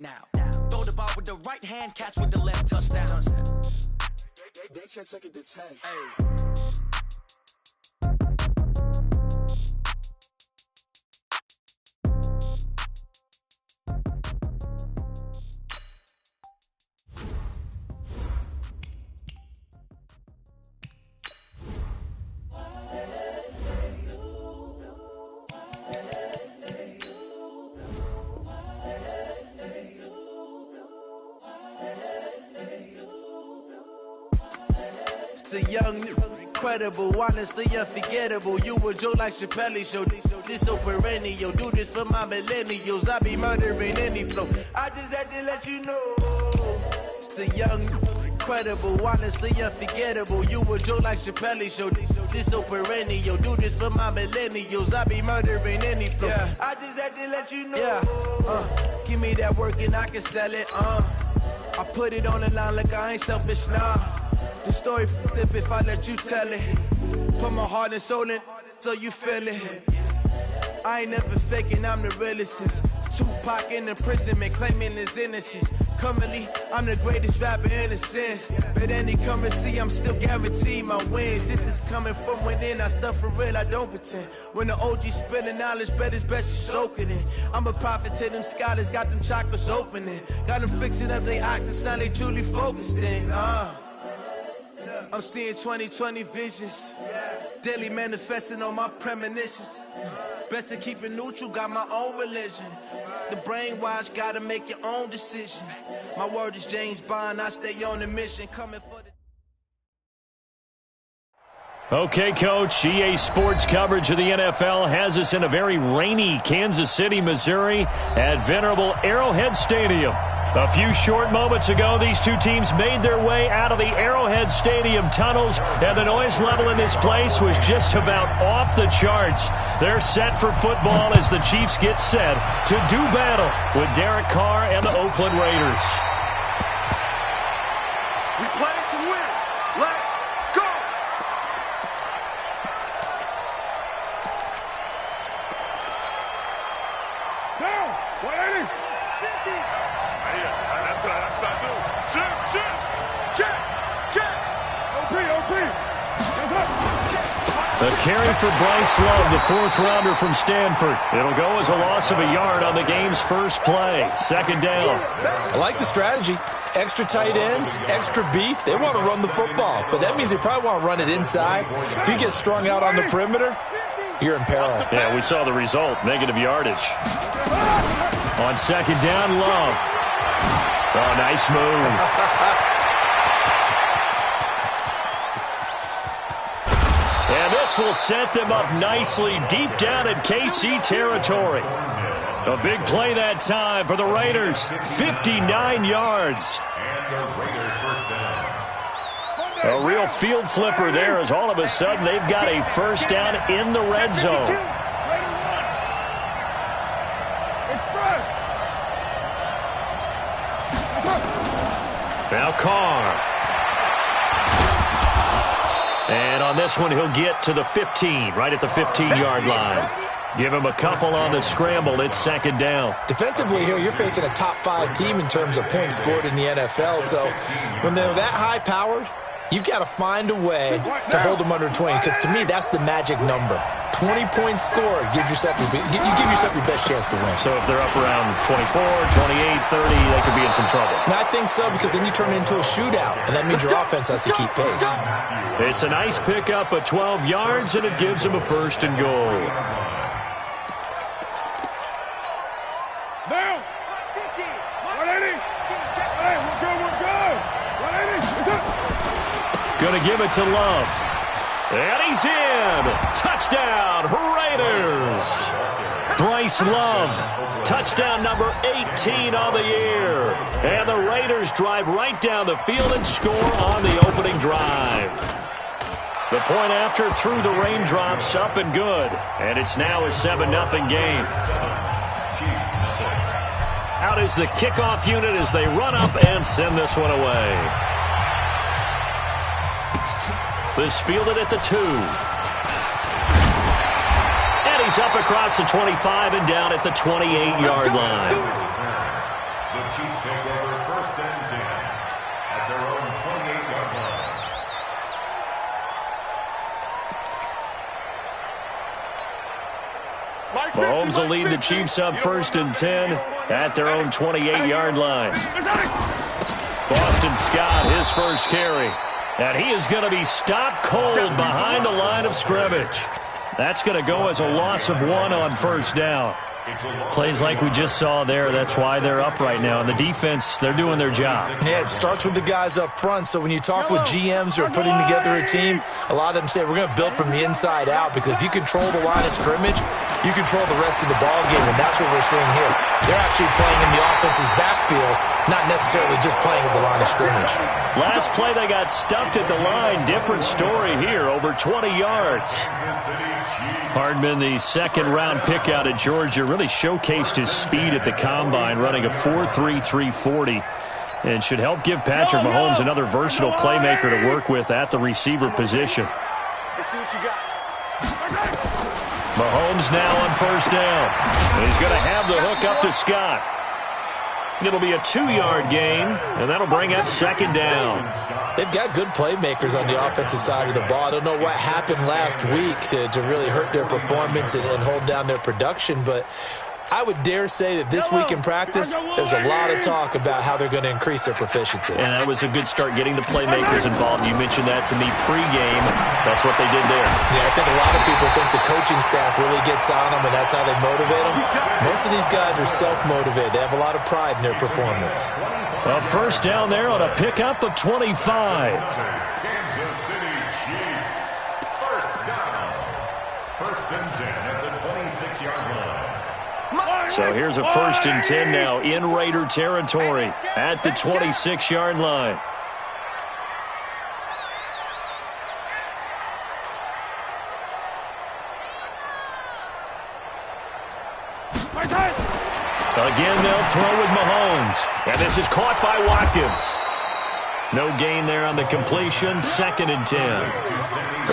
Now, throw the ball with the right hand, catch with the left, touchdown. They can't take it to 10. Hey. The young, incredible, honestly unforgettable. You a Joe like Chappelle show. This so perennial. Do this for my millennials. I be murdering any flow. I just had to let you know. It's the young, incredible, honestly unforgettable. You a Joe like Chappelle show. This so perennial. Do this for my millennials. I be murdering any flow. Yeah. I just had to let you know. Yeah. Give me that work and I can sell it. I put it on the line like I ain't selfish, nah. The story flip if I let you tell it. Put my heart and soul in so you feel it. I ain't never faking, I'm the realest since Tupac in imprisonment, claiming his innocence. Currently, I'm the greatest rapper in a sense. But any currency, I'm still guaranteed my wins. This is coming from within, I stuff for real, I don't pretend. When the OG spilling knowledge, bet it's best you soak it in. I'm a prophet to them scholars, got them chakras opening. Got them fixing up they octaves, now they truly focused in. I'm seeing 2020 visions, daily manifesting on my premonitions. Best to keep it neutral, got my own religion. The brainwash, gotta make your own decision. My word is James Bond, I stay on the mission, coming for the... Okay, Coach, EA Sports coverage of the NFL has us in a very rainy Kansas City, Missouri at venerable Arrowhead Stadium. A few short moments ago, these two teams made their way out of the Arrowhead Stadium tunnels, and the noise level in this place was just about off the charts. They're set for football as the Chiefs get set to do battle with Derek Carr and the Oakland Raiders. We play to win. Let's go! Down! 180! That's what I do. Shift! Check! OP! A carry for Bryce Love, the fourth-rounder from Stanford. It'll go as a loss of a yard on the game's first play. Second down. I like the strategy. Extra tight ends, extra beef. They want to run the football, but that means they probably want to run it inside. If you get strung out on the perimeter, you're in peril. Yeah, we saw the result, negative yardage. On second down, Love. Oh, nice move. And this will set them up nicely deep down in KC territory. A big play that time for the Raiders. 59 yards. A real field flipper there as all of a sudden they've got a first down in the red zone. Now Carr. And on this one, he'll get to the 15, right at the 15-yard line. Give him a couple on the scramble. It's second down. Defensively here, you're facing a top-5 team in terms of points scored in the NFL. So when they're that high-powered, you've got to find a way to hold them under 20, because to me, that's the magic number. 20-point score gives yourself you give yourself your best chance to win. So if they're up around 24, 28, 30, they could be in some trouble. And I think so, because then you turn it into a shootout, and that means your offense has to keep pace. It's a nice pickup of 12 yards, and it gives them a first and goal. Now, 180. Hey, we're good. 180. Going to give it to Love. And he's in. Touchdown, Raiders. Bryce Love, touchdown number 18 on the year. And the Raiders drive right down the field and score on the opening drive. The point after through the raindrops, up and good. And it's now a 7-0 game. Out is the kickoff unit as they run up and send this one away. This fielded at the 2. And he's up across the 25 and down at the 28-yard line. The Chiefs take over 1st and 10 at their own 28-yard line. Mahomes will lead the Chiefs up 1st and 10 at their own 28-yard line. Boston Scott, his first carry. And he is going to be stopped cold behind the line of scrimmage. That's going to go as a loss of 1 on 1st down. Plays like we just saw there, that's why they're up right now. And the defense, they're doing their job. Yeah, it starts with the guys up front. So when you talk with GMs who are putting together a team, a lot of them say we're going to build from the inside out, because if you control the line of scrimmage, you control the rest of the ball game, and that's what we're seeing here. They're actually playing in the offense's backfield, not necessarily just playing at the line of scrimmage. Last play, they got stuffed at the line. Different story here, over 20 yards. Hardman, the second-round pick out of Georgia, really showcased his speed at the combine, running a 4.3 340, and should help give Patrick Mahomes another versatile playmaker to work with at the receiver position. Let's see what you got. Mahomes now on 1st down. He's going to have the hook up to Scott. It'll be a 2-yard gain, and that'll bring up 2nd down. They've got good playmakers on the offensive side of the ball. I don't know what happened last week to really hurt their performance and hold down their production, but I would dare say that this week in practice, there's a lot of talk about how they're going to increase their proficiency. And that was a good start, getting the playmakers involved. You mentioned that to me pregame. That's what they did there. Yeah, I think a lot of people think the coaching staff really gets on them, and that's how they motivate them. Most of these guys are self-motivated. They have a lot of pride in their performance. Well, 1st down there on a pickup of 25. Kansas City Chiefs. 1st down. 1st and 10 at the 26-yard line. So here's a 1st and 10 now in Raider territory at the 26-yard line. Again, they'll throw with Mahomes. And this is caught by Watkins. No gain there on the completion. 2nd and 10.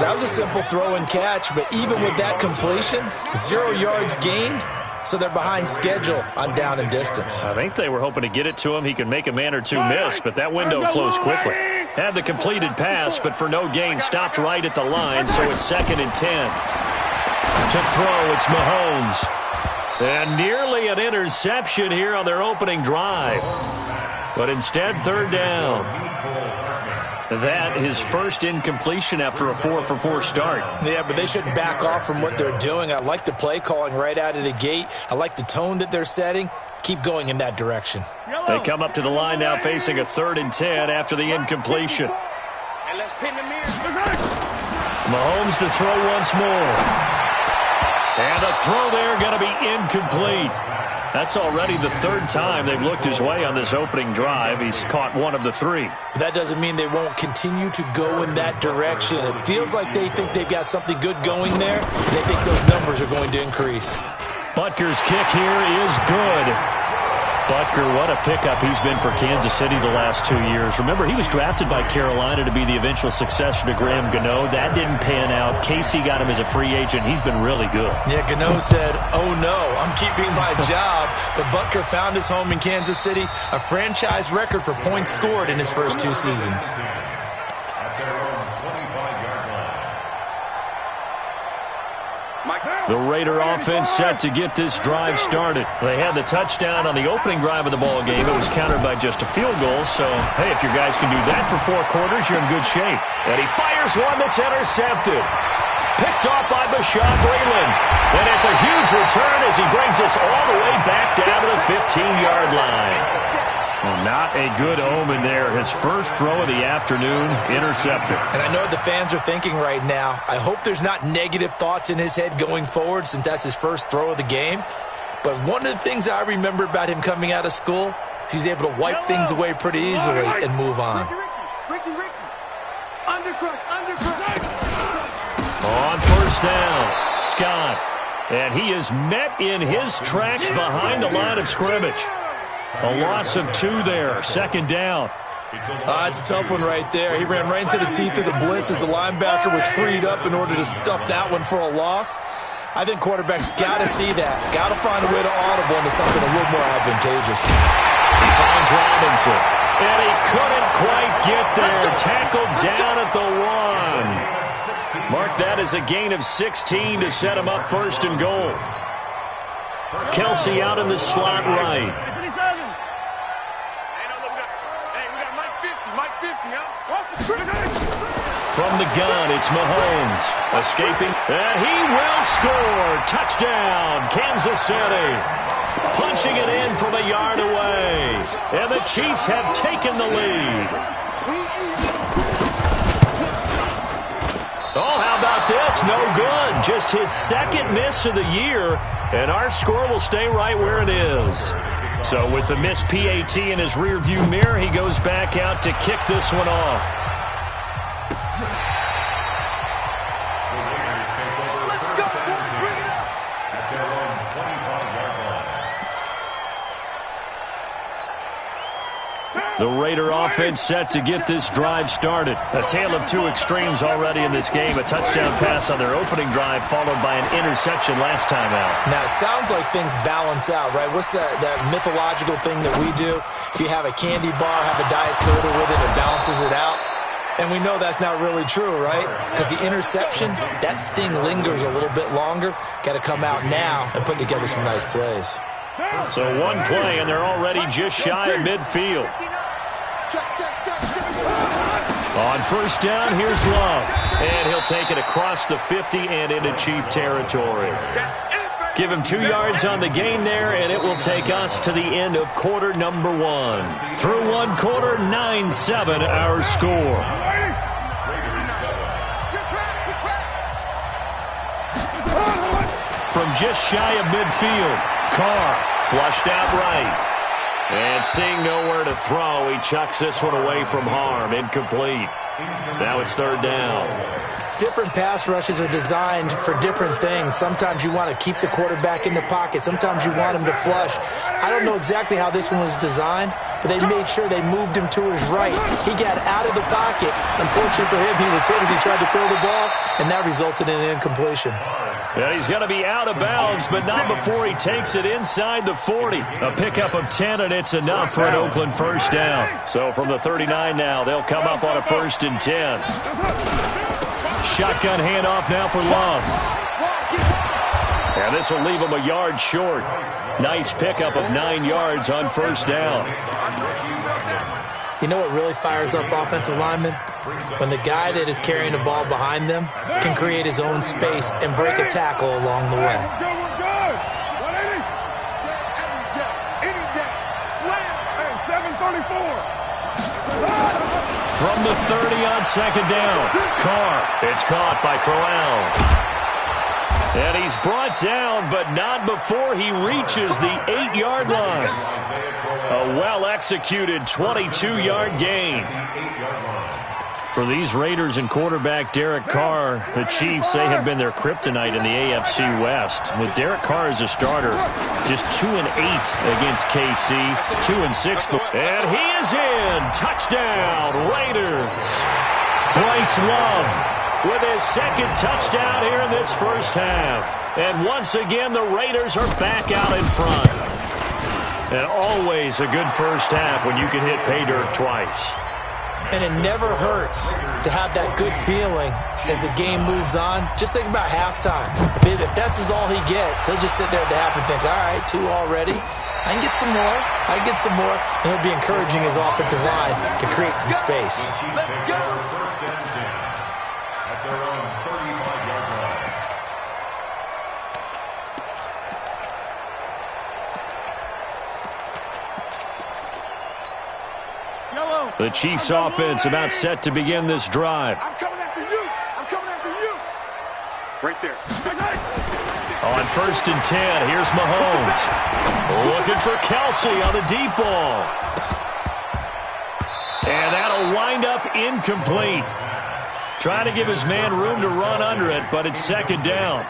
That was a simple throw and catch, but even with that completion, 0 yards gained. So they're behind schedule on down and distance. I think they were hoping to get it to him. He could make a man or two miss, but that window closed quickly. Had the completed pass, but for no gain, stopped right at the line, so it's 2nd and 10. To throw, it's Mahomes. And nearly an interception here on their opening drive. But instead, 3rd down. That his first incompletion after a 4-for-4 start. Yeah, but they shouldn't back off from what they're doing. I like the play calling right out of the gate. I like the tone that they're setting. Keep going in that direction. They come up to the line now facing a 3rd and 10 after the incompletion. And let's pin the mirror. Mahomes to throw once more. And a throw there going to be incomplete. That's already the 3rd time they've looked his way on this opening drive. He's caught 1 of the 3. That doesn't mean they won't continue to go in that direction. It feels like they think they've got something good going there, and they think those numbers are going to increase. Butker's kick here is good. Butker, what a pickup he's been for Kansas City the last 2 years. Remember, he was drafted by Carolina to be the eventual successor to Graham Gano. That didn't pan out. Casey got him as a free agent. He's been really good. Yeah, Gano said, oh no, I'm keeping my job. But Butker found his home in Kansas City, a franchise record for points scored in his first 2 seasons. The Raider offense set to get this drive started. They had the touchdown on the opening drive of the ball game. It was countered by just a field goal. So, hey, if your guys can do that for 4 quarters, you're in good shape. And he fires one that's intercepted. Picked off by Bashaud Breeland. And it's a huge return as he brings us all the way back down to the 15-yard line. Well, not a good omen there. His first throw of the afternoon, intercepted. And I know what the fans are thinking right now. I hope there's not negative thoughts in his head going forward since that's his first throw of the game. But one of the things I remember about him coming out of school is he's able to wipe things away pretty easily and move on. Ricky. Undercrush. On 1st down, Scott. And he is met in his tracks behind the line of scrimmage. A loss of 2 there, 2nd down. It's a tough one right there. He ran right into the teeth of the blitz as the linebacker was freed up in order to stuff that one for a loss. I think quarterbacks got to see that. Got to find a way to audible into something a little more advantageous. gets it. And he couldn't quite get there. Tackled down at the 1. Mark that as a gain of 16 to set him up first and goal. Kelsey out in the slot right. From the gun, it's Mahomes. Escaping, and he will score. Touchdown, Kansas City. Punching it in from a yard away. And the Chiefs have taken the lead. Oh, how about this? No good. Just his second miss of the year, and our score will stay right where it is. So with the missed PAT in his rearview mirror, he goes back out to kick this one off. The Raider offense set to get this drive started. A tale of two extremes already in this game. A touchdown pass on their opening drive followed by an interception last time out. Now, it sounds like things balance out, right? What's that mythological thing that we do? If you have a candy bar, have a diet soda with it, it balances it out. And we know that's not really true, right? Because the interception, that sting lingers a little bit longer. Got to come out now and put together some nice plays. So one play, and they're already just shy of midfield. On first down, here's Love. And he'll take it across the 50 and into Chief territory. Give him 2 yards on the gain there, and it will take us to the end of quarter number 1. Through one quarter, 9-7 our score. From just shy of midfield, Carr flushed out right. And seeing nowhere to throw, he chucks this one away from harm. Incomplete. Now it's third down. Different pass rushes are designed for different things. Sometimes you want to keep the quarterback in the pocket. Sometimes you want him to flush. I don't know exactly how this one was designed, but they made sure they moved him to his right. He got out of the pocket. Unfortunately for him, he was hit as he tried to throw the ball, and that resulted in an incompletion. Yeah, he's going to be out of bounds, but not before he takes it inside the 40. A pickup of 10, and it's enough for an Oakland first down. So from the 39 now, they'll come up on a 1st and 10. Shotgun handoff now for Love. And this will leave him a yard short. Nice pickup of 9 yards on first down. You know what really fires up offensive linemen? When the guy that is carrying the ball behind them can create his own space and break a tackle along the way. From the 30 on second down, Carr. It's caught by Crowell. And he's brought down, but not before he reaches the 8-yard line. A well-executed 22-yard gain. For these Raiders and quarterback Derek Carr, the Chiefs, they have been their kryptonite in the AFC West. With Derek Carr as a starter, just 2-8 against KC, 2-6. And he is in. Touchdown, Raiders. Bryce Love with his second touchdown here in this first half. And once again, the Raiders are back out in front. And always a good first half when you can hit pay dirt twice. And it never hurts to have that good feeling as the game moves on. Just think about halftime. If that's all he gets, he'll just sit there at the half and think, all right, 2 already. I can get some more. I can get some more. And he'll be encouraging his offensive line to create some space. The Chiefs offense about set to begin this drive. I'm coming after you. I'm coming after you. Right there. On 1st and 10, here's Mahomes. Looking for Kelsey on the deep ball. And that'll wind up incomplete. Trying to give his man room to run under it, but it's second down.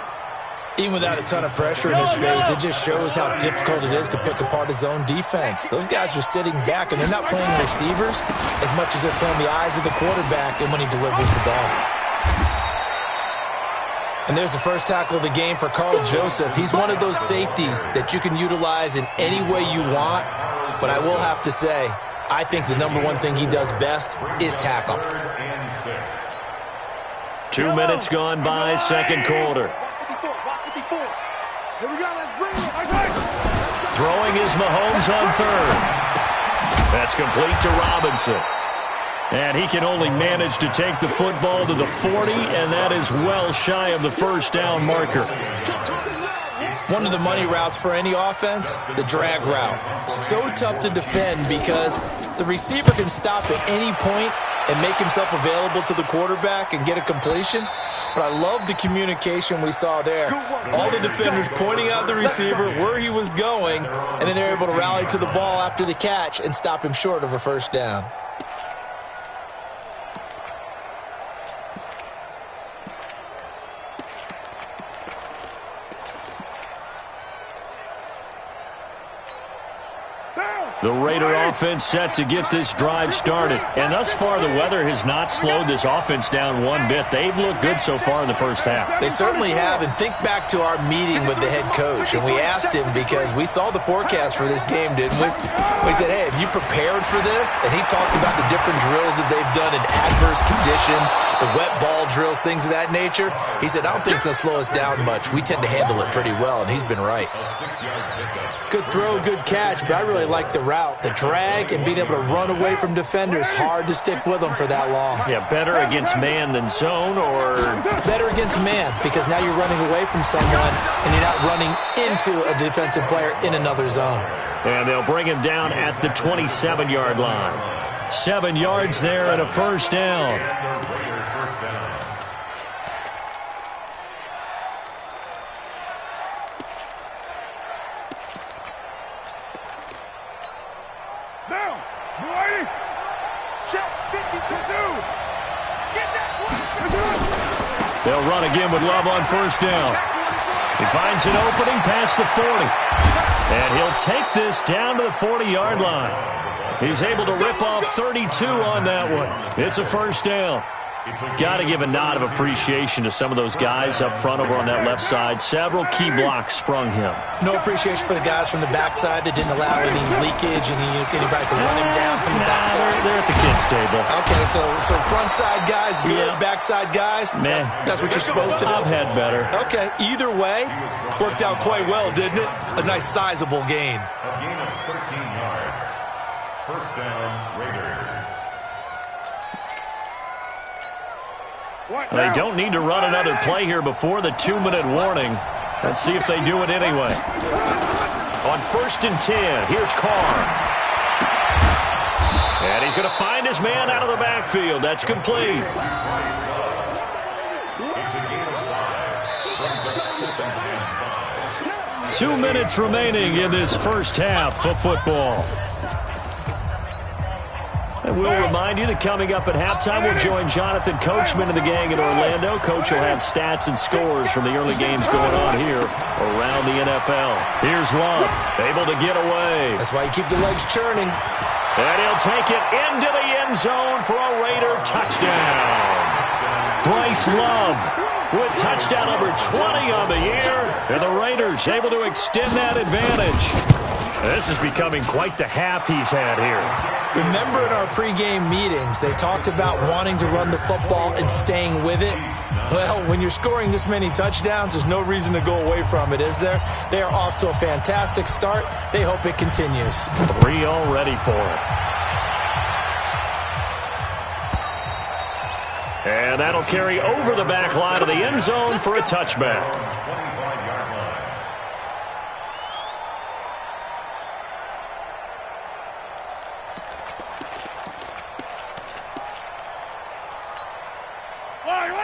Even without a ton of pressure in his face, it just shows how difficult it is to pick apart his own defense. Those guys are sitting back, and they're not playing receivers as much as they're playing the eyes of the quarterback and when he delivers the ball. And there's the first tackle of the game for Carl Joseph. He's one of those safeties that you can utilize in any way you want, but I will have to say, I think the number one thing he does best is tackle. 2 minutes gone by, second quarter. Here we go, let's bring it. Throwing is Mahomes on third. That's complete to Robinson. And he can only manage to take the football to the 40, and that is well shy of the first down marker. One of the money routes for any offense, the drag route. So tough to defend because the receiver can stop at any point and make himself available to the quarterback and get a completion. But I love the communication we saw there. All the defenders pointing out the receiver, where he was going, and then they're able to rally to the ball after the catch and stop him short of a first down. The Raider offense set to get this drive started. And thus far, the weather has not slowed this offense down one bit. They've looked good so far in the first half. They certainly have. And think back to our meeting with the head coach. And we asked him because we saw the forecast for this game, didn't we? We said, hey, have you prepared for this? And he talked about the different drills that they've done in adverse conditions, the wet ball drills, things of that nature. He said, I don't think it's going to slow us down much. We tend to handle it pretty well, and he's been right. Good throw, good catch, but I really like the route. The drag and being able to run away from defenders, hard to stick with them for that long. Yeah, better against man than zone, or better against man, because now you're running away from someone and you're not running into a defensive player in another zone. And they'll bring him down at the 27-yard line. 7 yards there and a first down. They'll run again with Love on first down. He finds an opening past the 40. And he'll take this down to the 40-yard line. He's able to rip off 32 on that one. It's a first down. Got to give a nod of appreciation to some of those guys up front over on that left side. Several key blocks sprung him. No appreciation for the guys from the backside that didn't allow any leakage, anybody to run him down from the backside. They're at the kids' table. Okay, so front side guys, good. Yeah. Backside guys, man, that's what you're supposed to do. I've had better. Okay, either way, worked out quite well, didn't it? A nice sizable gain. A gain of 13 yards. First down, Raiders. They don't need to run another play here before the 2-minute warning. Let's see if they do it anyway. On 1st and 10, here's Carr. And he's going to find his man out of the backfield. That's complete. It's a gain of 5. 2 minutes remaining in this first half of football. And we'll remind you that coming up at halftime, we'll join Jonathan Coachman and the gang in Orlando. Coach will have stats and scores from the early games going on here around the NFL. Here's Love, able to get away. That's why you keep the legs churning. And he'll take it into the end zone for a Raider touchdown. Bryce Love with touchdown number 20 on the year. And the Raiders able to extend that advantage. This is becoming quite the half he's had here. Remember in our pregame meetings, they talked about wanting to run the football and staying with it. Well, when you're scoring this many touchdowns, there's no reason to go away from it, is there? They are off to a fantastic start. They hope it continues. 3 already for it. And that'll carry over the back line of the end zone for a touchback.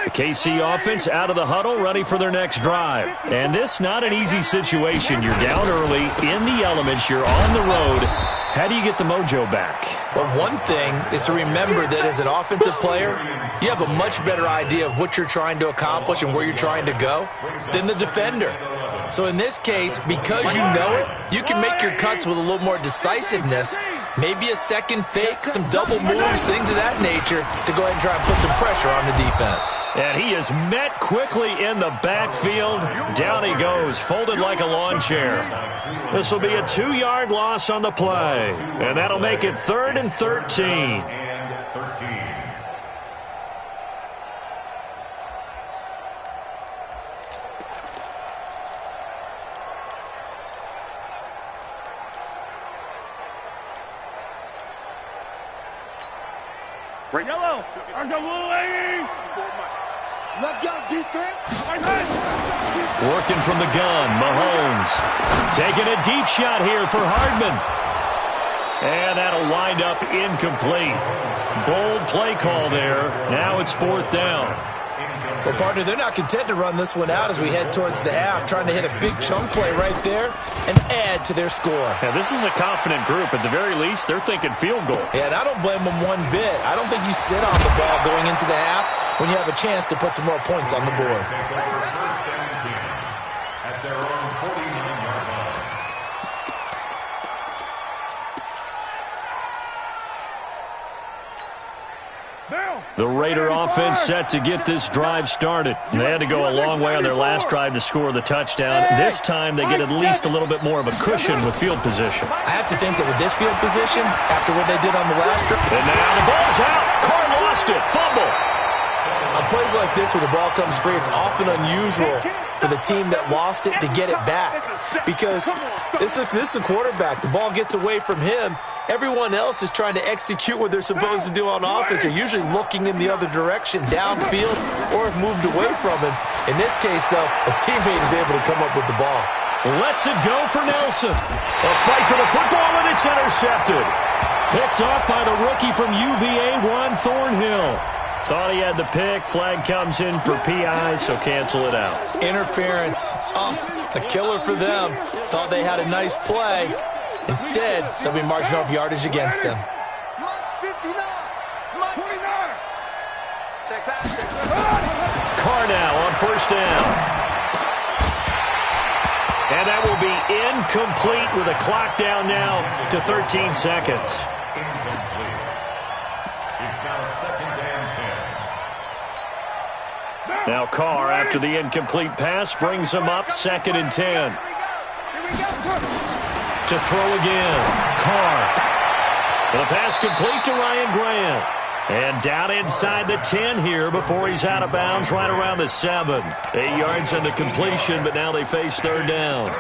The KC offense out of the huddle, ready for their next drive. And this, not an easy situation. You're down early, in the elements, you're on the road. How do you get the mojo back? Well, one thing is to remember that as an offensive player, you have a much better idea of what you're trying to accomplish and where you're trying to go than the defender. So in this case, because you know it, you can make your cuts with a little more decisiveness. Maybe a second fake, some double moves, things of that nature to go ahead and try and put some pressure on the defense. And he is met quickly in the backfield. Down he goes, folded like a lawn chair. This will be a 2-yard loss on the play. And that'll make it 3rd and 13. Yellow. Let's go, defense. Working from the gun, Mahomes. Taking a deep shot here for Hardman. And that'll wind up incomplete. Bold play call there. Now it's 4th down. Well, partner, they're not content to run this one out as we head towards the half, trying to hit a big chunk play right there and add to their score. Yeah, this is a confident group. At the very least, they're thinking field goal. Yeah, and I don't blame them one bit. I don't think you sit on the ball going into the half when you have a chance to put some more points on the board. At their own 49-yard line. The Raider offense set to get this drive started. They had to go a long way on their last drive to score the touchdown. This time they get at least a little bit more of a cushion with field position. I have to think that with this field position, after what they did on the last drive. And now the ball's out. Carr lost it. Fumble. On plays like this where the ball comes free, it's often unusual for the team that lost it to get it back. Because this is a quarterback. The ball gets away from him. Everyone else is trying to execute what they're supposed to do on offense. They're usually looking in the other direction, downfield, or have moved away from him. In this case, though, a teammate is able to come up with the ball. Lets it go for Nelson. A fight for the football, and it's intercepted. Picked off by the rookie from UVA, Juan Thornhill. Thought he had the pick. Flag comes in for PI, so cancel it out. Interference. Oh, a killer for them. Thought they had a nice play. Instead, they'll be marching off yardage against them. Carr now on 1st down. And that will be incomplete with a clock down now to 13 seconds. Incomplete. It's now 2nd and 10. Now Carr, after the incomplete pass, brings him up 2nd and 10. To throw again. Carr. The pass complete to Ryan Grant. And down inside the 10 here before he's out of bounds right around the 7. 8 yards on the completion, but now they face 3rd down.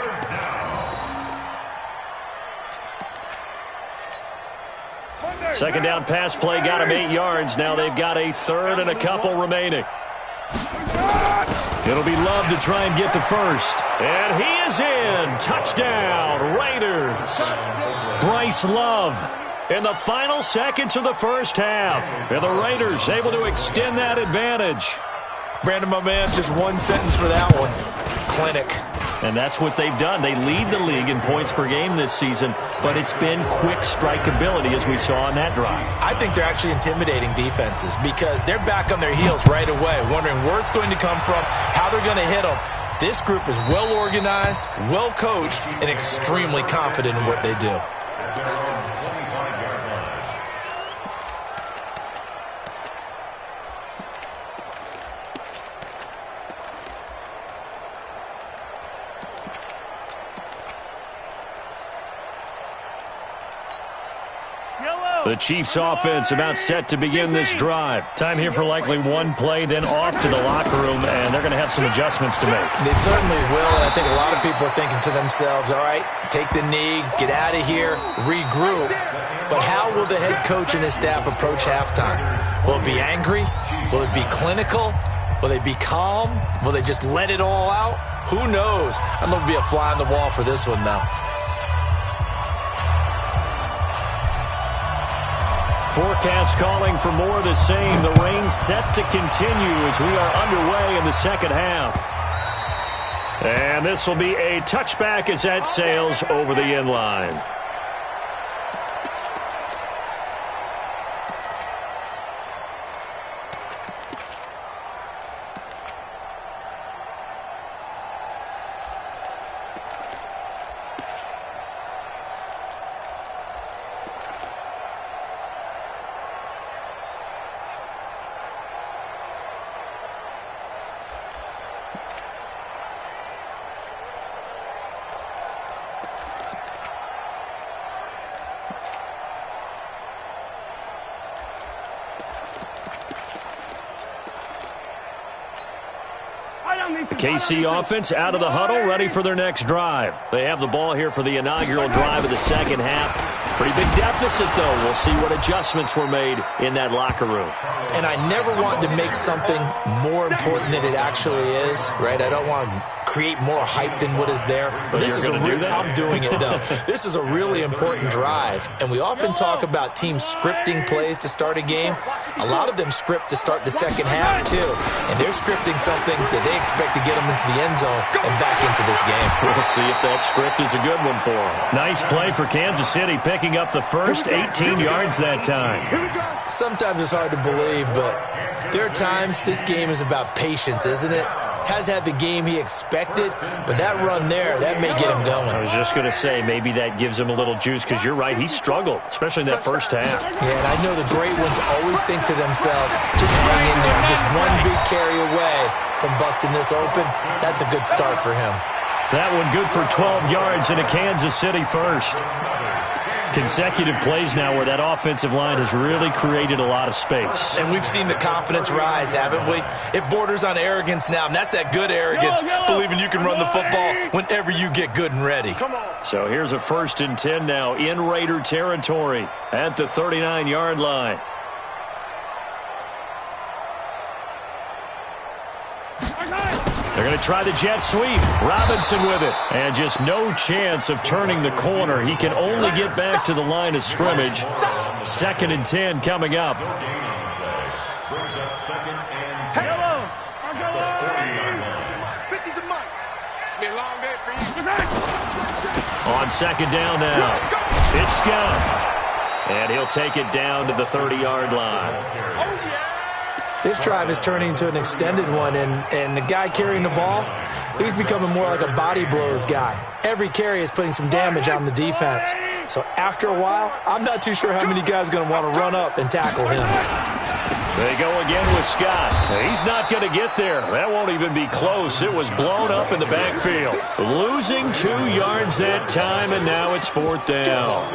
Second down pass play got him 8 yards. Now they've got a 3rd and a couple remaining. It'll be Love to try and get to 1st. And he is in. Touchdown, Raiders. Bryce Love in the final seconds of the 1st half. And the Raiders able to extend that advantage. Brandon, my man, just one sentence for that one. Clinic. And that's what they've done. They lead the league in points per game this season, but it's been quick strikeability as we saw on that drive. I think they're actually intimidating defenses because they're back on their heels right away, wondering where it's going to come from, how they're going to hit them. This group is well organized, well coached, and extremely confident in what they do. The Chiefs offense about set to begin this drive. Time here for likely one play, then off to the locker room, and they're going to have some adjustments to make. They certainly will, and I think a lot of people are thinking to themselves, all right, take the knee, get out of here, regroup. But how will the head coach and his staff approach halftime? Will it be angry? Will it be clinical? Will they be calm? Will they just let it all out? Who knows? I'd love to be a fly on the wall for this one, though. Forecast calling for more of the same. The rain set to continue as we are underway in the 2nd half. And this will be a touchback as that sails over the end line. The KC offense out of the huddle, ready for their next drive. They have the ball here for the inaugural drive of the second half. Pretty big deficit, though. We'll see what adjustments were made in that locker room. And I never want to make something more important than it actually is, right? I don't want to create more hype than what is there. But this is I'm doing it, though. This is a really important drive. And we often talk about teams scripting plays to start a game. A lot of them script to start the second half, too. And they're scripting something that they expect to get them into the end zone and back into this game. We'll see if that script is a good one for them. Nice play for Kansas City, picking up the first 18 yards that time. Sometimes it's hard to believe, but there are times this game is about patience, isn't it? Has had the game he expected, but that run there, that may get him going. I was just going to say, maybe that gives him a little juice, because you're right, he struggled, especially in that first half. Yeah, and I know the great ones always think to themselves, just hang in there, just one big carry away from busting this open. That's a good start for him. That one good for 12 yards in a Kansas City first. Consecutive plays now where that offensive line has really created a lot of space. And we've seen the confidence rise, haven't we? It borders on arrogance now, and that's that good arrogance, believing you can run the football whenever you get good and ready. So here's a 1st and 10 now in Raider territory at the 39-yard line. They're going to try the jet sweep. Robinson with it. And just no chance of turning the corner. He can only get back to the line of scrimmage. 2nd and 10 coming up. On 2nd down now. It's Scott. And he'll take it down to the 30-yard line. This drive is turning into an extended one, and the guy carrying the ball, he's becoming more like a body blows guy. Every carry is putting some damage on the defense. So after a while, I'm not too sure how many guys are going to want to run up and tackle him. They go again with Scott. He's not going to get there. That won't even be close. It was blown up in the backfield. Losing 2 yards that time, and now it's 4th down.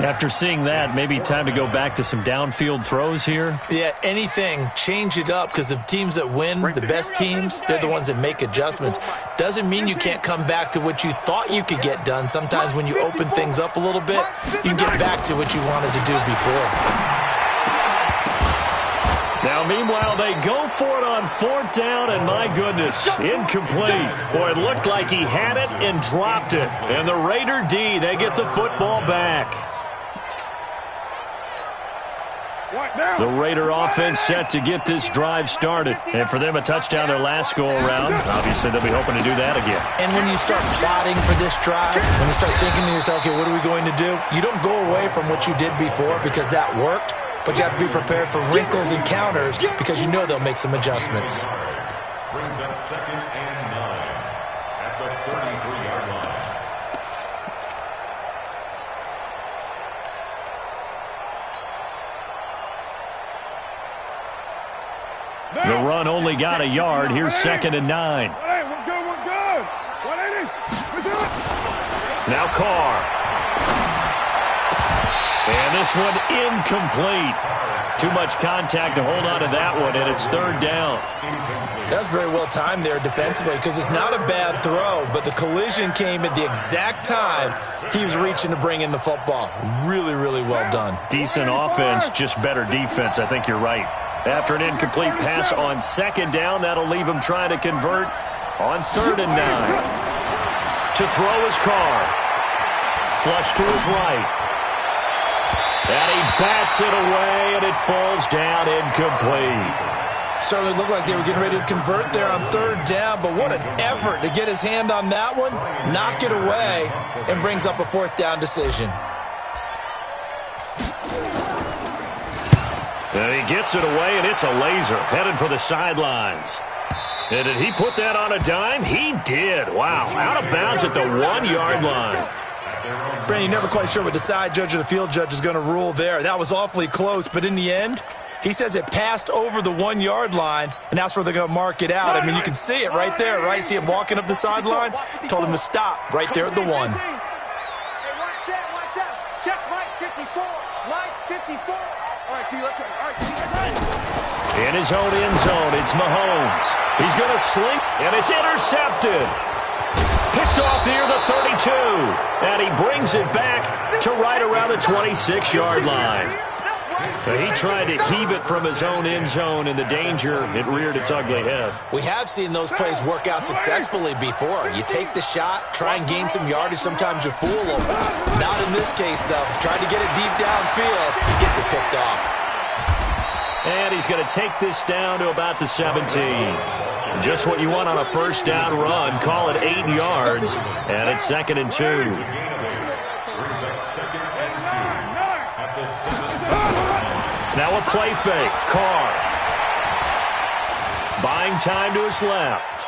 After seeing that, maybe time to go back to some downfield throws here. Yeah, anything. Change it up, because the teams that win, the best teams, they're the ones that make adjustments. Doesn't mean you can't come back to what you thought you could get done. Sometimes when you open things up a little bit, you can get back to what you wanted to do before. Now, meanwhile, they go for it on 4th down, and my goodness, incomplete. Boy, it looked like he had it and dropped it. And the Raider D, they get the football back. The Raider offense set to get this drive started. And for them, a touchdown their last go-around. Obviously, they'll be hoping to do that again. And when you start plotting for this drive, when you start thinking to yourself, okay, what are we going to do? You don't go away from what you did before because that worked. But you have to be prepared for wrinkles and counters because you know they'll make some adjustments. Brings up 2nd and 9 at the 33-yard line. The run only got a yard. Here's 2nd and 9. We're good. 180. We do it. Now Carr. And this one incomplete. Too much contact to hold on to that one, and it's 3rd down. That's very well timed there defensively because it's not a bad throw, but the collision came at the exact time he was reaching to bring in the football. Really, really well done. Decent offense, just better defense. I think you're right. After an incomplete pass on 2nd down, that'll leave him trying to convert on 3rd and 9. To throw his Carr. Flush to his right. And he bats it away, and it falls down incomplete. Certainly looked like they were getting ready to convert there on 3rd down, but what an effort to get his hand on that one, knock it away, and brings up a 4th down decision. And he gets it away, and it's a laser headed for the sidelines. And did he put that on a dime? He did. Wow, out of bounds at the 1-yard line. Brandon, you're never quite sure what the side judge or the field judge is going to rule there. That was awfully close, but in the end, he says it passed over the 1-yard line, and that's where they're going to mark it out. I mean, you can see it right there, right? See him walking up the sideline? Told him to stop right there at the 1. Hey, watch out. Check Mike 54. Mike 54. All right, T, let's go. All right, T. In his own end zone, it's Mahomes. He's going to sling, and it's intercepted. Picked off near the 32, and he brings it back to right around the 26-yard line. So he tried to heave it from his own end zone, and the danger, it reared its ugly head. We have seen those plays work out successfully before. You take the shot, try and gain some yardage. Sometimes you fool them. Not in this case, though. Tried to get it deep downfield. He gets it picked off. And he's going to take this down to about the 17. Just what you want on a first down run. Call it 8 yards, and it's 2nd and 2. Now a play fake. Carr. Buying time to his left.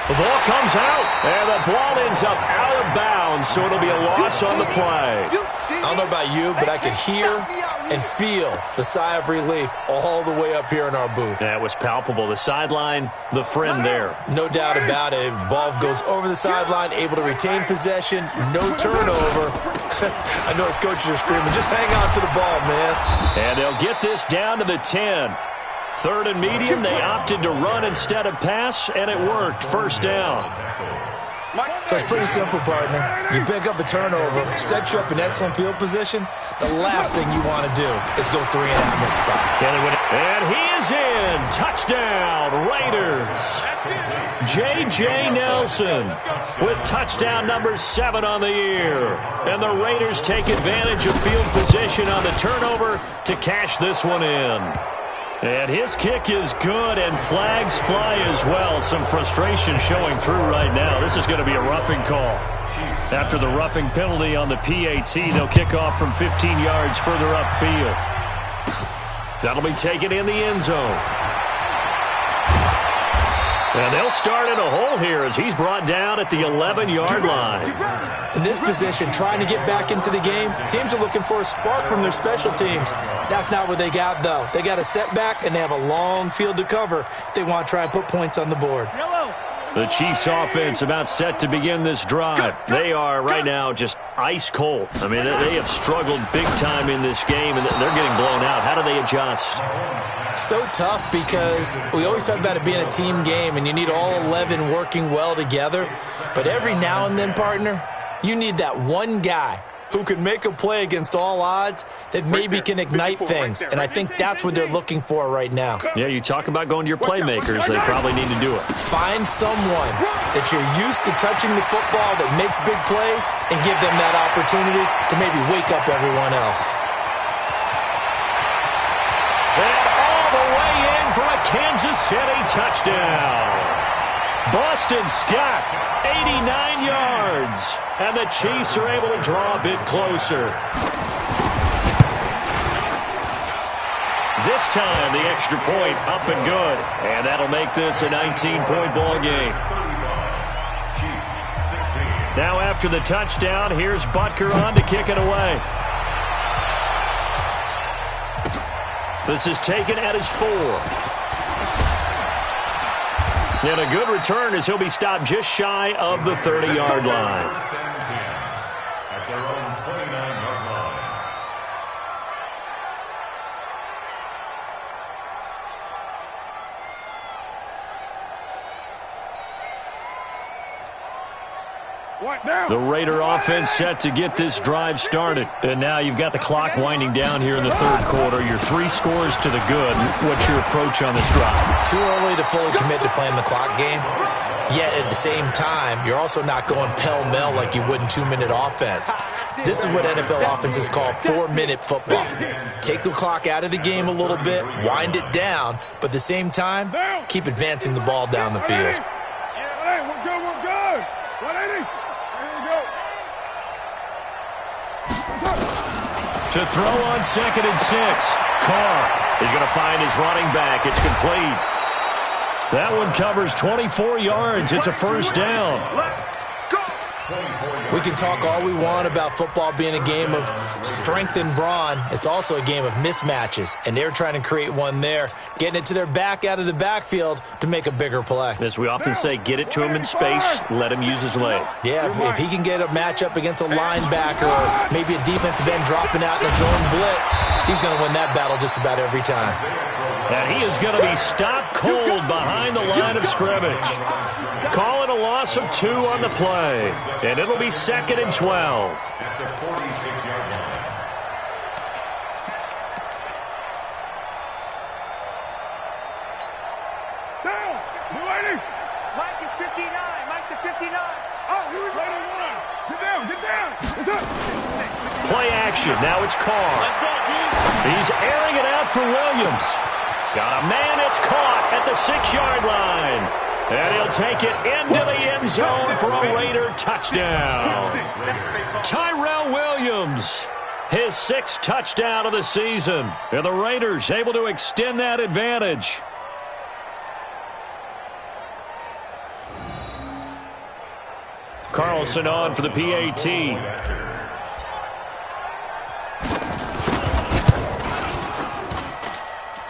The ball comes out, and the ball ends up out of bounds, so it'll be a loss on the play. I don't know about you, but I could hear and feel the sigh of relief all the way up here in our booth. That was palpable. The sideline, the friend there. No doubt about it. If the ball goes over the sideline, able to retain possession, no turnover. I know his coaches are screaming, just hang on to the ball, man. And they'll get this down to the 10. 3rd and medium, they opted to run instead of pass, and it worked. First down. So it's pretty simple, partner. You pick up a turnover, set you up in excellent field position. The last thing you want to do is go 3 and out in this spot. And he is in. Touchdown, Raiders. J.J. Nelson with touchdown number 7 on the year. And the Raiders take advantage of field position on the turnover to cash this one in. And his kick is good, and flags fly as well. Some frustration showing through right now. This is going to be a roughing call. After the roughing penalty on the PAT, they'll kick off from 15 yards further upfield. That'll be taken in the end zone. And they'll start in a hole here as he's brought down at the 11-yard line. In this position, trying to get back into the game, teams are looking for a spark from their special teams. That's not what they got, though. They got a setback, and they have a long field to cover if they want to try and put points on the board. The Chiefs offense about set to begin this drive. They are right now just ice cold. I mean, they have struggled big time in this game, and they're getting blown out. How do they adjust? So tough because we always talk about it being a team game, and you need all 11 working well together. But every now and then, partner, you need that one guy who can make a play against all odds that maybe can ignite things. And I think that's what they're looking for right now. Yeah, you talk about going to your playmakers. They probably need to do it. Find someone that you're used to touching the football that makes big plays and give them that opportunity to maybe wake up everyone else. And all the way in for a Kansas City touchdown. Boston Scott, 89 yards. And the Chiefs are able to draw a bit closer. This time, the extra point up and good. And that'll make this a 19-point ball game. Now after the touchdown, here's Butker on to kick it away. This is taken at his 4. And a good return as he'll be stopped just shy of the 30-yard line. At their own 29-yard line. The Raider offense set to get this drive started. And now you've got the clock winding down here in the third quarter. Your 3 scores to the good. What's your approach on this drive? Too early to fully commit to playing the clock game. Yet at the same time, you're also not going pell-mell like you would in 2-minute offense. This is what NFL offenses call 4-minute football. Take the clock out of the game a little bit, wind it down, but at the same time, keep advancing the ball down the field. To throw on 2nd and 6. Carr is going to find his running back. It's complete. That one covers 24 yards. It's a first down. We can talk all we want about football being a game of strength and brawn. It's also a game of mismatches, and they're trying to create one there, getting it to their back out of the backfield to make a bigger play. As we often say, get it to him in space, let him use his leg. Yeah, if he can get a matchup against a linebacker or maybe a defensive end dropping out in a zone blitz, he's going to win that battle just about every time. And he is going to be stopped cold behind the line of scrimmage. Call it a loss of 2 on the play, and it'll be 2nd and 12. At the 46-yard line. Down. We're waiting. Mike is 59. Mike to 59. Oh, here we go. Get down. Get down. What's up? Play action. Now it's Carr. He's airing it out for Williams. Got a man. It's caught at the 6-yard line. And he'll take it into the end zone for a Raider touchdown. Tyrell Williams, his 6th touchdown of the season. And the Raiders able to extend that advantage. Carlson on for the PAT.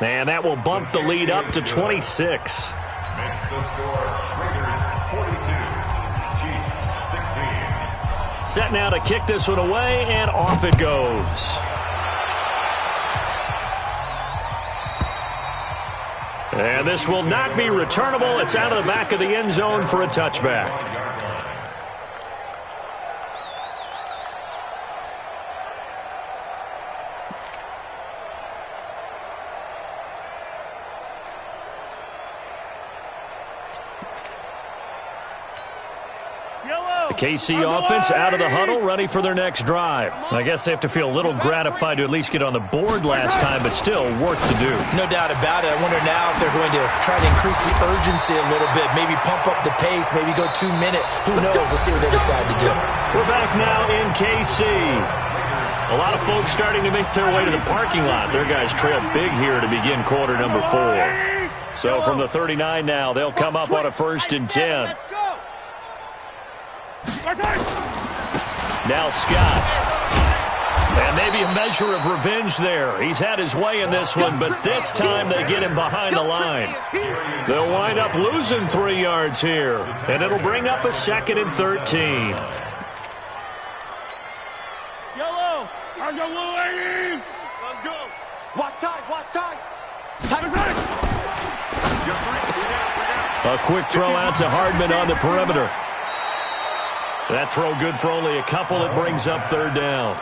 And that will bump the lead up to 26. Makes the score Raiders 42, Chiefs 16. Set now to kick this one away, and off it goes. And this will not be returnable. It's out of the back of the end zone for a touchback. KC offense out of the huddle, ready for their next drive. I guess they have to feel a little gratified to at least get on the board last time, but still work to do. No doubt about it. I wonder now if they're going to try to increase the urgency a little bit, maybe pump up the pace, maybe go 2-minute. Who knows? Let's see what they decide to do. We're back now in KC. A lot of folks starting to make their way to the parking lot. Their guys trail big here to begin quarter number 4. So from the 39 now, they'll come up on a 1st and 10. Let's go. Now Scott. And maybe a measure of revenge there. He's had his way in this one, but this time they get him behind the line. They'll wind up losing 3 yards here, and it'll bring up a 2nd and 13. Yellow. I got little lady. Let's go. Watch tight. Watch tight. A quick throw out to Hardman on the perimeter. That throw good for only a couple. It brings up 3rd down.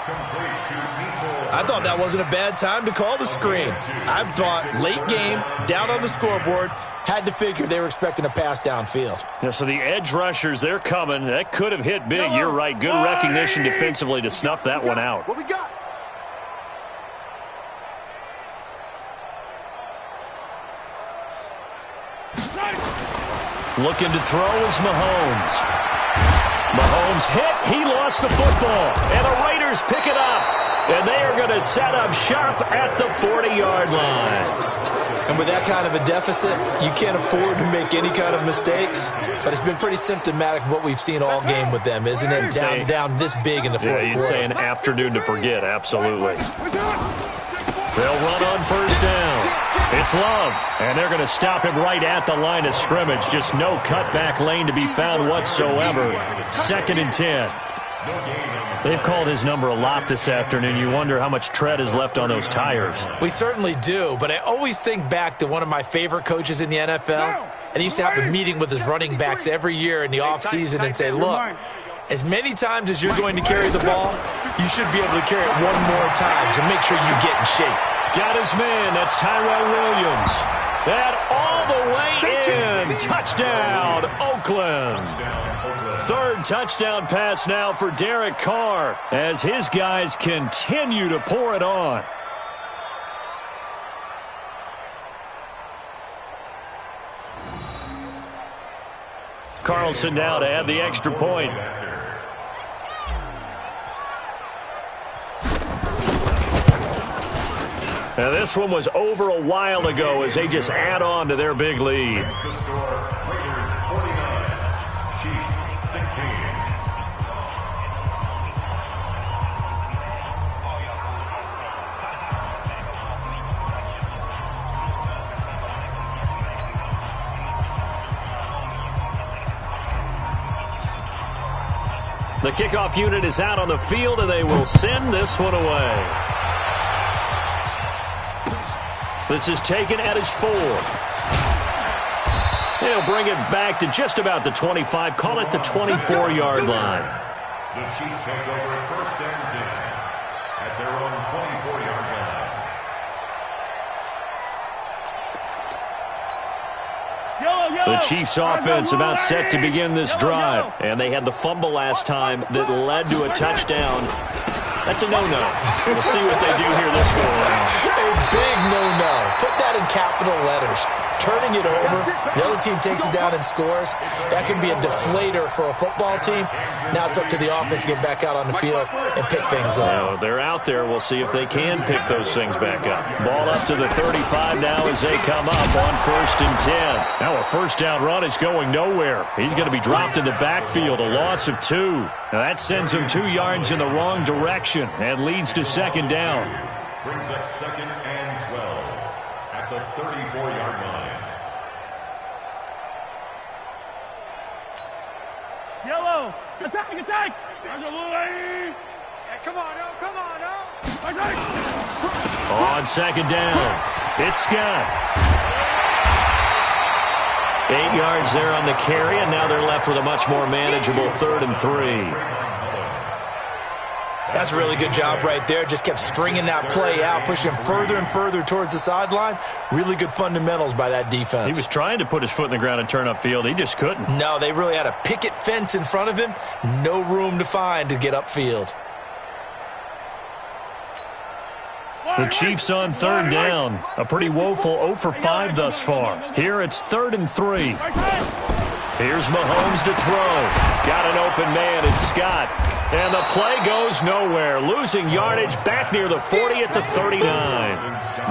I thought that wasn't a bad time to call the screen. I thought late game, down on the scoreboard, had to figure they were expecting a pass downfield. Yeah, so the edge rushers, they're coming. That could have hit big. You're right. Good recognition defensively to snuff that one out. What we got? Looking to throw is Mahomes. Mahomes hit. He lost the football. And the Raiders pick it up. And they are going to set up shop at the 40-yard line. And with that kind of a deficit, you can't afford to make any kind of mistakes. But it's been pretty symptomatic of what we've seen all game with them, isn't it? Down this big in the fourth quarter. Yeah, you'd say an afternoon to forget. Absolutely. They'll run on 1st down. It's Love, and they're going to stop him right at the line of scrimmage. Just no cutback lane to be found whatsoever. 2nd and 10. They've called his number a lot this afternoon. You wonder how much tread is left on those tires. We certainly do, but I always think back to one of my favorite coaches in the NFL, and he used to have a meeting with his running backs every year in the offseason and say, look, as many times as you're going to carry the ball, you should be able to carry it one more time, so make sure you get in shape. Got his man. That's Tyrell Williams. That all the way in. Touchdown, Oakland. 3rd touchdown pass now for Derek Carr as his guys continue to pour it on. Carlson now to add the extra point. Now this one was over a while ago as they just add on to their big lead. The score, Raiders 49, Chiefs 16. The kickoff unit is out on the field, and they will send this one away. This is taken at his 4. He'll bring it back to just about the 25. Call it the 24-yard line. The Chiefs take over 1st and 10 at their own 24-yard line. The Chiefs offense about set to begin this drive. And they had the fumble last time that led to a touchdown. That's a no-no. We'll see what they do here this go around. A big no-no. Put that in capital letters. Turning it over, the other team takes it down and scores. That can be a deflator for a football team. Now it's up to the offense to get back out on the field and pick things up. Now, they're out there. We'll see if they can pick those things back up. Ball up to the 35 now as they come up on 1st and 10. Now a first down run is going nowhere. He's going to be dropped in the backfield, a loss of 2. Now that sends him 2 yards in the wrong direction and leads to 2nd down. Brings up 2nd and 12 at the 34-yard line. Yellow, attack, attack! There's a little lady! Yeah, come on, no, come on, no! Attack! On 2nd down, it's Scott. 8 yards there on the carry, and now they're left with a much more manageable 3rd and 3. That's a really good job right there. Just kept stringing that play out, pushing him further and further towards the sideline. Really good fundamentals by that defense. He was trying to put his foot in the ground and turn upfield. He just couldn't. No, they really had a picket fence in front of him. No room to find to get upfield. The Chiefs on 3rd down. A pretty woeful 0 for 5 thus far. Here it's 3rd and 3. Here's Mahomes to throw. Got an open man. It's Scott. And the play goes nowhere. Losing yardage back near the 40 at the 39.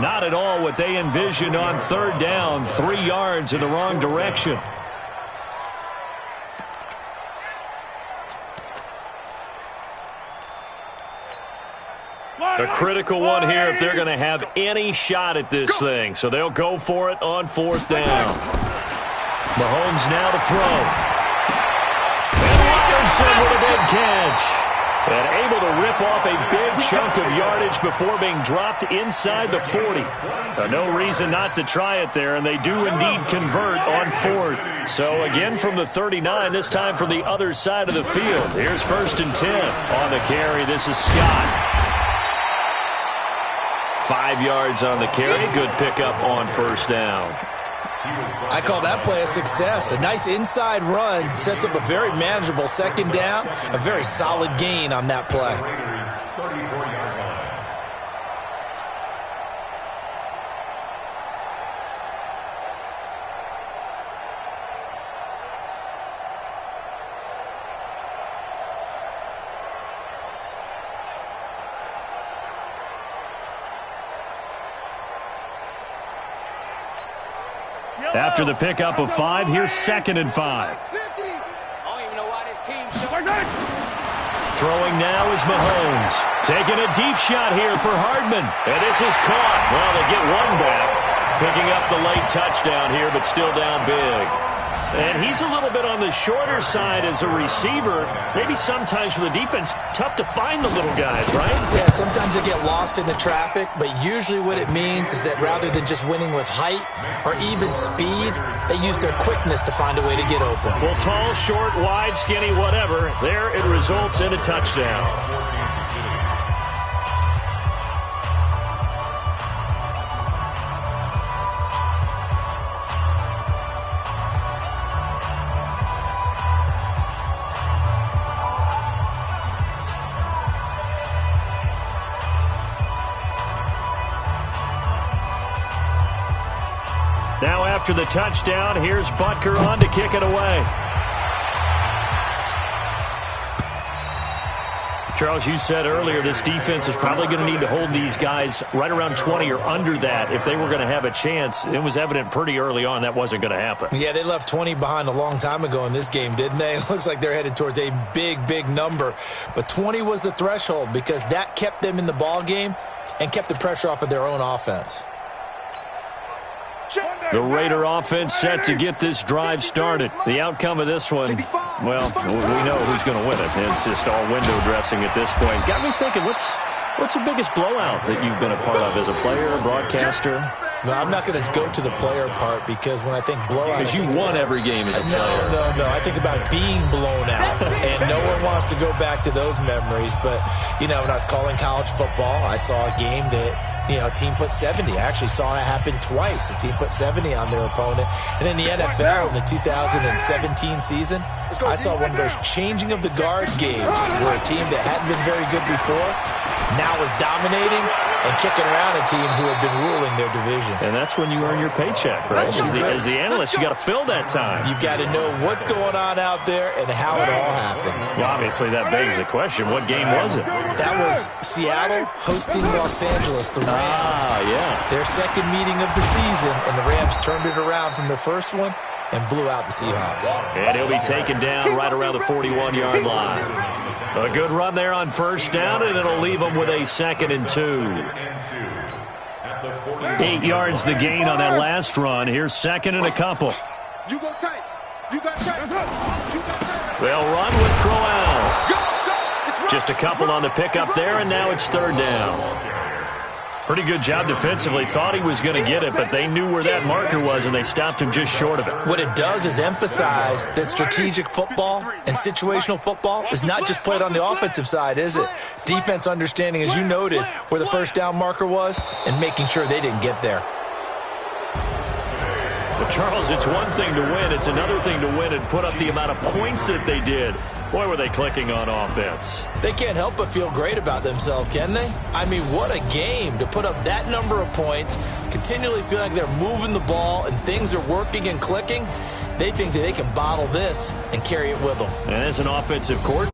Not at all what they envisioned on 3rd down. 3 yards in the wrong direction. A critical one here if they're going to have any shot at this thing. So they'll go for it on 4th down. Mahomes now to throw. And Robinson with a big catch. And able to rip off a big chunk of yardage before being dropped inside the 40. No reason not to try it there, and they do indeed convert on 4th. So again from the 39, this time from the other side of the field. Here's 1st and 10 on the carry. This is Scott. 5 yards on the carry. Good pickup on 1st down. I call that play a success. A nice inside run sets up a very manageable 2nd down. A very solid gain on that play. After the pickup of 5, here's 2nd and 5. I don't even know why this team's so... Throwing now is Mahomes. Taking a deep shot here for Hardman. And this is caught. Well, they get one back. Picking up the late touchdown here, but still down big. And he's a little bit on the shorter side as a receiver. Maybe sometimes for the defense, tough to find the little guys, right? Yeah, sometimes they get lost in the traffic, but usually what it means is that rather than just winning with height or even speed, they use their quickness to find a way to get open. Well, tall, short, wide, skinny, whatever, there it results in a touchdown. Now after the touchdown, here's Butker on to kick it away. Charles, you said earlier this defense is probably going to need to hold these guys right around 20 or under that if they were going to have a chance. It was evident pretty early on that wasn't going to happen. Yeah, they left 20 behind a long time ago in this game, didn't they? It looks like they're headed towards a big, big number. But 20 was the threshold because that kept them in the ball game and kept the pressure off of their own offense. The Raider offense set to get this drive started. The outcome of this one, Well, we know who's going to win it. It's just all window dressing at this point. Got me thinking, what's the biggest blowout that you've been a part of as a player, broadcaster? No, I'm not going to go to the player part because when I think blowout... Because you won every game as a player. No. I think about being blown out, and no one wants to go back to those memories. But, when I was calling college football, I saw a game that, a team put 70. I actually saw it happen twice. A team put 70 on their opponent. And in the NFL, in the 2017 season, I saw one of those changing of the guard games where a team that hadn't been very good before now is dominating and kicking around a team who had been ruling their division. And that's when you earn your paycheck, right? As the analyst, you got to fill that time. You've got to know what's going on out there and how it all happened. Well, obviously, that begs the question, what game was it? That was Seattle hosting Los Angeles, the Rams. Yeah. Their second meeting of the season, and the Rams turned it around from their first one and blew out the Seahawks. And he'll be taken down right around the 41-yard line. A good run there on first down, and it'll leave them with a 2nd and 2. 8 yards the gain on that last run. Here's 2nd and a couple. You go tight. You got tight. They'll run with Crowell. Just a couple on the pickup there, and now it's 3rd down. Pretty good job defensively. Thought he was going to get it, but they knew where that marker was, and they stopped him just short of it. What it does is emphasize that strategic football and situational football is not just played on the offensive side, is it? Defense understanding, as you noted, where the first down marker was and making sure they didn't get there. Well, Charles, it's one thing to win. It's another thing to win and put up the amount of points that they did. Boy, were they clicking on offense. They can't help but feel great about themselves, can they? I mean, what a game to put up that number of points, continually feel like they're moving the ball and things are working and clicking. They think that they can bottle this and carry it with them. And as an offensive coordinator,